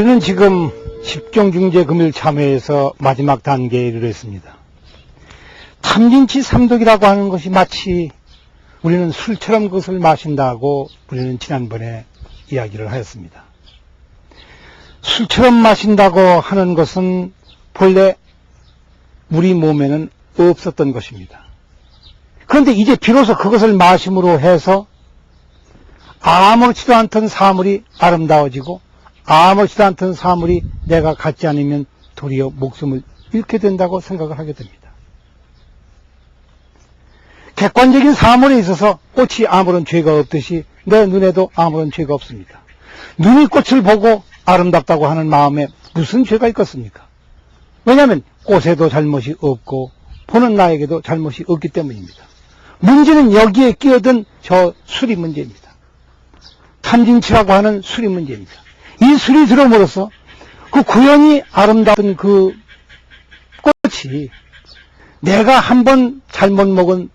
우리는 지금 십종중재 금일 참회에서 마지막 단계에 이르렀습니다. 탐진치 삼독이라고 하는 것이 마치 우리는 술처럼 그것을 마신다고 우리는 지난번에 이야기를 하였습니다. 술처럼 마신다고 하는 것은 본래 우리 몸에는 없었던 것입니다. 그런데 이제 비로소 그것을 마심으로 해서 아무렇지도 않던 사물이 아름다워지고 아무렇지도 않던 사물이 내가 갖지 않으면 도리어 목숨을 잃게 된다고 생각을 하게 됩니다. 객관적인 사물에 있어서 꽃이 아무런 죄가 없듯이 내 눈에도 아무런 죄가 없습니다. 눈이 꽃을 보고 아름답다고 하는 마음에 무슨 죄가 있겠습니까? 왜냐하면 꽃에도 잘못이 없고 보는 나에게도 잘못이 없기 때문입니다. 문제는 여기에 끼어든 저 술이 문제입니다. 탐진치라고 하는 술이 문제입니다. 이 술이 들어옴으로써 그 구연히 아름다운 그 꽃이 내가 한번 잘못 먹은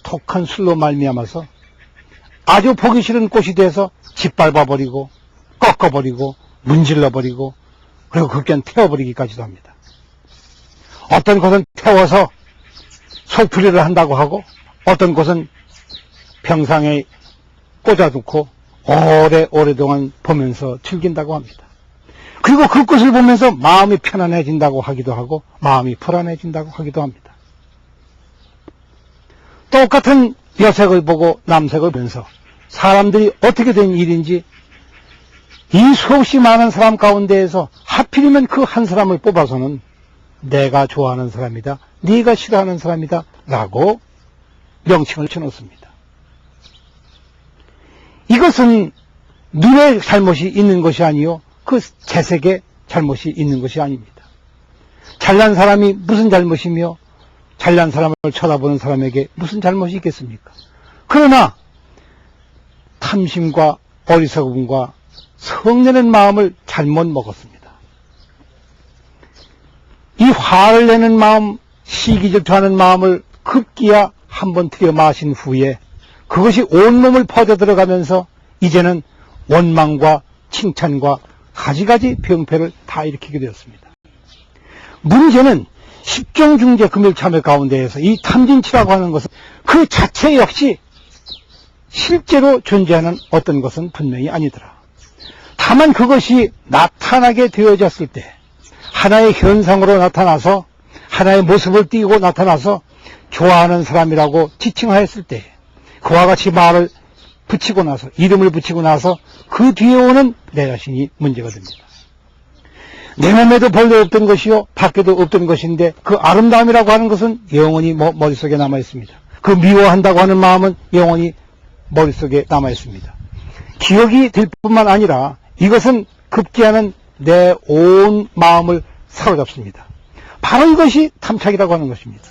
독한 술로 말미암아서 아주 보기 싫은 꽃이 돼서 짓밟아버리고 꺾어버리고 문질러버리고 그리고 극견 태워버리기까지도 합니다. 어떤 곳은 태워서 속풀이를 한다고 하고 어떤 곳은 병상에 꽂아두고 오래동안 보면서 즐긴다고 합니다. 그리고 그 꽃을 보면서 마음이 편안해진다고 하기도 하고 마음이 불안해진다고 하기도 합니다. 똑같은 여색을 보고 남색을 보면서 사람들이 어떻게 된 일인지 이 수없이 많은 사람 가운데에서 하필이면 그 한 사람을 뽑아서는 내가 좋아하는 사람이다, 네가 싫어하는 사람이다 라고 명칭을 쳐놓습니다. 이것은 눈에 잘못이 있는 것이 아니요 그 재색에 잘못이 있는 것이 아닙니다. 잘난 사람이 무슨 잘못이며 잘난 사람을 쳐다보는 사람에게 무슨 잘못이 있겠습니까? 그러나 탐심과 어리석음과 성내는 마음을 잘못 먹었습니다. 이 화를 내는 마음, 시기질투하는 마음을 급기야 한번 들여 마신 후에 그것이 온몸을 퍼져 들어가면서 이제는 원망과 칭찬과 가지가지 병폐를 다 일으키게 되었습니다. 문제는 십종중재 금일 참회 가운데에서 이 탐진치라고 하는 것은 그 자체 역시 실제로 존재하는 어떤 것은 분명히 아니더라. 다만 그것이 나타나게 되어졌을 때 하나의 현상으로 나타나서 하나의 모습을 띠고 나타나서 좋아하는 사람이라고 지칭하였을 때 그와 같이 말을 붙이고 나서 이름을 붙이고 나서 그 뒤에 오는 내 자신이 문제가 됩니다. 내 몸에도 본래 없던 것이요 밖에도 없던 것인데 그 아름다움이라고 하는 것은 영원히 머릿속에 남아 있습니다. 그 미워한다고 하는 마음은 영원히 머릿속에 남아 있습니다. 기억이 될 뿐만 아니라 이것은 급기야는 내 온 마음을 사로잡습니다. 바로 이것이 탐착이라고 하는 것입니다.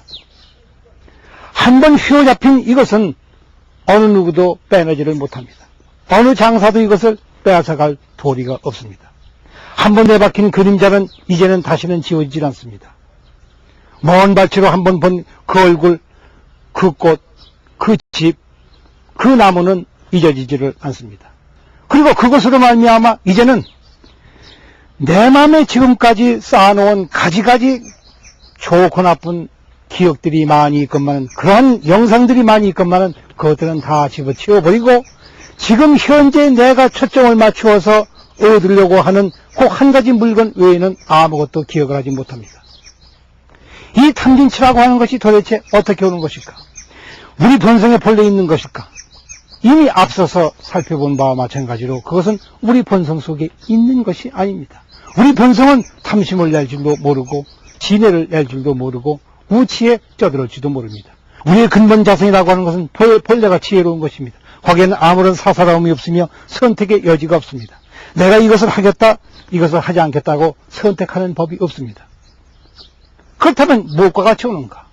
한번 휘어잡힌 이것은 어느 누구도 빼내지를 못합니다. 어느 장사도 이것을 빼앗아갈 도리가 없습니다. 한번 내박힌 그림자는 이제는 다시는 지워지질 않습니다. 먼 발치로 한번 본 그 얼굴, 그 꽃, 그 집, 그 나무는 잊어지지를 않습니다. 그리고 그것으로 말미암아 이제는 내 마음에 지금까지 쌓아놓은 가지가지 좋고 나쁜 기억들이 많이 있건만은 그러한 영상들이 많이 있건만은 그것들은 다 집어치워버리고 지금 현재 내가 초점을 맞추어서 얻으려고 하는 그 한 가지 물건 외에는 아무것도 기억을 하지 못합니다. 이 탐진치라고 하는 것이 도대체 어떻게 오는 것일까? 우리 본성에 본래 있는 것일까? 이미 앞서서 살펴본 바와 마찬가지로 그것은 우리 본성 속에 있는 것이 아닙니다. 우리 본성은 탐심을 낼 줄도 모르고 진해를 낼 줄도 모르고 우치에 쩌들을지도 모릅니다. 우리의 근본 자성이라고 하는 것은 본래가 지혜로운 것입니다. 거기에는 아무런 사사로움이 없으며 선택의 여지가 없습니다. 내가 이것을 하겠다, 이것을 하지 않겠다고 선택하는 법이 없습니다. 그렇다면 무엇과 같이 오는가?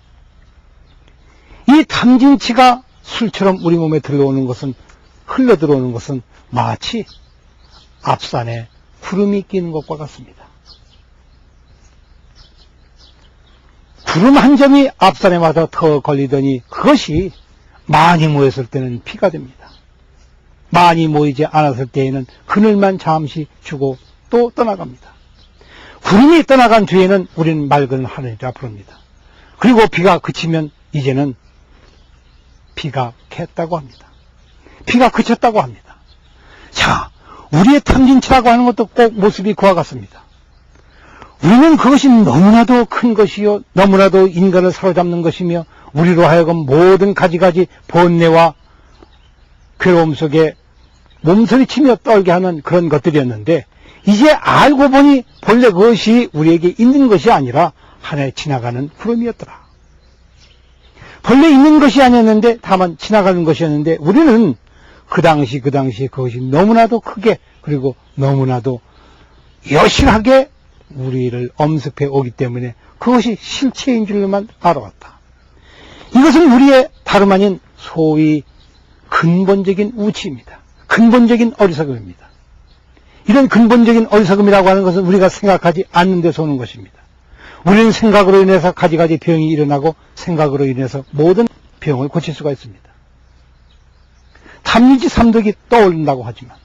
이 탐진치가 술처럼 우리 몸에 들어오는 것은, 흘러 들어오는 것은 마치 앞산에 구름이 끼는 것과 같습니다. 구름 한 점이 앞산에 와서 더 걸리더니 그것이 많이 모였을 때는 피가 됩니다. 많이 모이지 않았을 때에는 그늘만 잠시 주고 또 떠나갑니다. 구름이 떠나간 뒤에는 우리는 맑은 하늘이라 부릅니다. 그리고 비가 그치면 이제는 비가 캤다고 합니다. 비가 그쳤다고 합니다. 자, 우리의 탐진치라고 하는 것도 꼭 모습이 그와 같습니다. 우리는 그것이 너무나도 큰 것이요, 너무나도 인간을 사로잡는 것이며 우리로 하여금 모든 가지가지 번뇌와 괴로움 속에 몸서리치며 떨게 하는 그런 것들이었는데, 이제 알고 보니 본래 그것이 우리에게 있는 것이 아니라 하나의 지나가는 구름이었더라. 본래 있는 것이 아니었는데 다만 지나가는 것이었는데, 우리는 그 당시에 그것이 너무나도 크게, 그리고 너무나도 여실하게 우리를 엄습해 오기 때문에 그것이 실체인 줄로만 알아왔다. 이것은 우리의 다름 아닌 소위 근본적인 우치입니다. 근본적인 어리석음입니다. 이런 근본적인 어리석음이라고 하는 것은 우리가 생각하지 않는 데서 오는 것입니다. 우리는 생각으로 인해서 가지가지 병이 일어나고 생각으로 인해서 모든 병을 고칠 수가 있습니다. 탐진치 삼독이 떠오른다고 하지만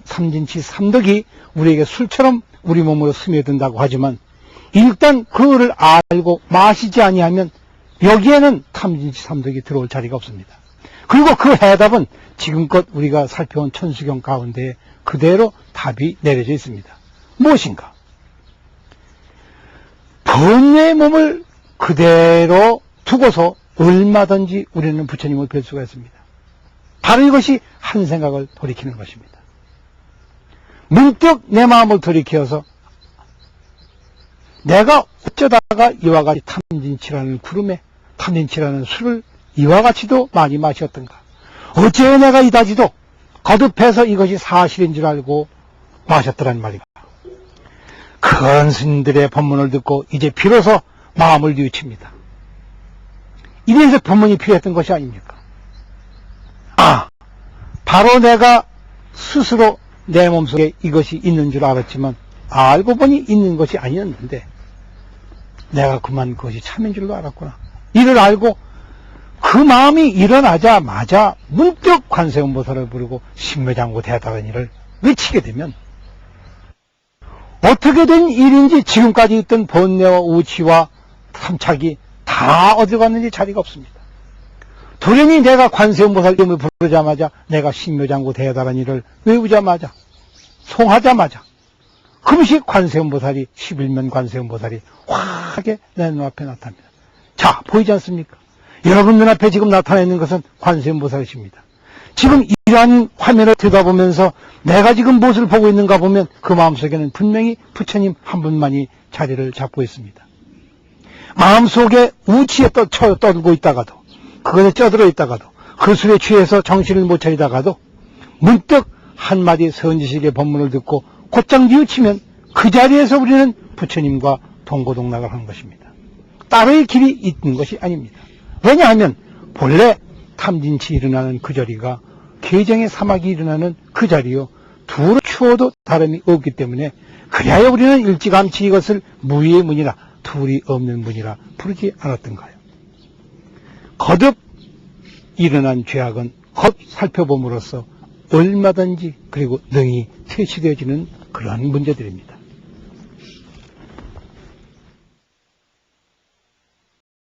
탐진치 삼독이 우리에게 술처럼 우리 몸으로 스며든다고 하지만, 일단 그거를 알고 마시지 아니하면 여기에는 탐진치 삼독이 들어올 자리가 없습니다. 그리고 그 해답은 지금껏 우리가 살펴온 천수경 가운데 그대로 답이 내려져 있습니다. 무엇인가? 번뇌의 몸을 그대로 두고서 얼마든지 우리는 부처님을 뵐 수가 있습니다. 바로 이것이 한 생각을 돌이키는 것입니다. 문득 내 마음을 돌이켜서 내가 어쩌다가 이와 같이 탐진치라는 구름에 탐진치라는 술을 이와 같이도 많이 마셨던가, 어째 내가 이다지도 거듭해서 이것이 사실인 줄 알고 마셨더란 말인가. 큰 스님들의 법문을 듣고 이제 비로소 마음을 뉘우칩니다. 이래서 법문이 필요했던 것이 아닙니까? 바로 내가 스스로 내 몸속에 이것이 있는 줄 알았지만 알고 보니 있는 것이 아니었는데 내가 그만 그것이 참인 줄로 알았구나. 이를 알고 그 마음이 일어나자마자 문득 관세음보살을 부르고 신묘장구 대다라니를 외치게 되면 어떻게 된 일인지 지금까지 있던 번뇌와 우치와 탐착이 다 어디 갔는지 자리가 없습니다. 돌연히 내가 관세음보살 이름을 부르자마자, 내가 신묘장구 대다라니를 외우자마자, 송하자마자 그것이 관세음보살이, 11면 관세음보살이 확하게 내 눈앞에 나타납니다. 자, 보이지 않습니까? 여러분 눈앞에 지금 나타나 있는 것은 관세음보살이십니다. 지금 이러한 화면을 들여다보면서 내가 지금 무엇을 보고 있는가 보면 그 마음속에는 분명히 부처님 한 분만이 자리를 잡고 있습니다. 마음속에 우치에 떠들고 있다가도, 그것에 쩌들어 있다가도, 그 술에 취해서 정신을 못 차리다가도 문득 한마디 선지식의 법문을 듣고 곧장 뉘우치면 그 자리에서 우리는 부처님과 동고동락을 하는 것입니다. 따로의 길이 있는 것이 아닙니다. 왜냐하면 본래 탐진치 일어나는 그 자리가 계정의 사막이 일어나는 그 자리요, 두루 추워도 다름이 없기 때문에 그리하여 우리는 일찌감치 이것을 무의의 문이라, 둘이 없는 문이라 부르지 않았던가요? 거듭 일어난 죄악은 겉 살펴봄으로써 얼마든지 그리고 능히 퇴치되어지는 그러한 문제들입니다.